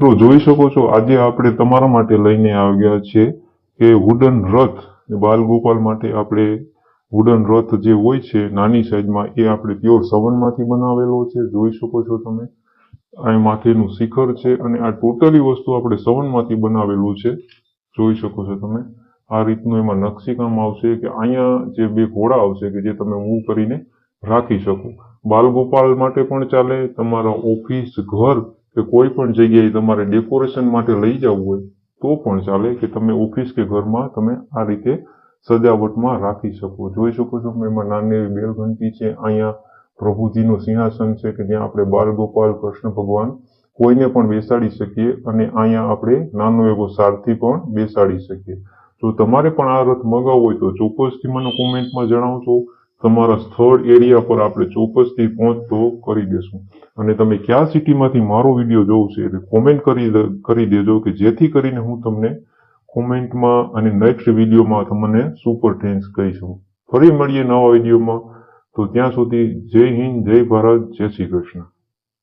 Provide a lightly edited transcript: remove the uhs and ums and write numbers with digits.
તો જોઈ શકો છો આજે આપણે તમારા માટે લઈને આવ્યા છે કે વુડન રથ બાલગોપાલ માટે આપણે વુડન રથ જે હોય છે નાની સાઈઝમાં એ આપણે પ્યોર સવનમાંથી બનાવેલો છે। જોઈ શકો છો તમે આ માથેનું શિખર છે અને આ ટોટલી વસ્તુ આપણે સવનમાંથી બનાવેલું છે। જોઈ શકો છો તમે આ રીતનું એમાં નકશીકામ આવશે કે અહીંયા જે બે ઘોડા આવશે કે જે તમે મૂવ કરીને રાખી શકો। બાલગોપાલ માટે પણ ચાલે, તમારા ઓફિસ ઘર કે કોઈ પણ જગ્યાએ તમારે ડેકોરેશન માટે લઈ જવું હોય તો પણ ચાલે કે તમે ઓફિસ કે ઘરમાં તમે આ રીતે સજાવટમાં રાખી શકો। જોઈ શકો છો એમાં નાની એવી બેલઘંટી છે, અહીંયા પ્રભુજીનું સિંહાસન છે કે જ્યાં આપણે બાલગોપાલ કૃષ્ણ ભગવાન કોઈને પણ બેસાડી શકીએ અને અહીંયા આપણે નાનો એવો સારથી પણ બેસાડી શકીએ। જો તમારે પણ આ રથ મગાવવો હોય તો ચોક્કસથી મને કોમેન્ટમાં જણાવજો। તમારા સ્થળ એરિયા પર આપણે ચોક્કસથી પહોંચતો કરી દેશું। અને તમે કયા સિટીમાંથી મારો વિડીયો જોવો છે એટલે કોમેન્ટ કરી દેજો કે જેથી કરીને હું તમને કોમેન્ટમાં અને નેક્સ્ટ વિડીયોમાં તમને સુપર થેન્ક્સ કહીશું। ફરી મળીએ નવા વિડીયોમાં, તો ત્યાં સુધી જય હિન્દ, જય ભારત, જય શ્રી કૃષ્ણ।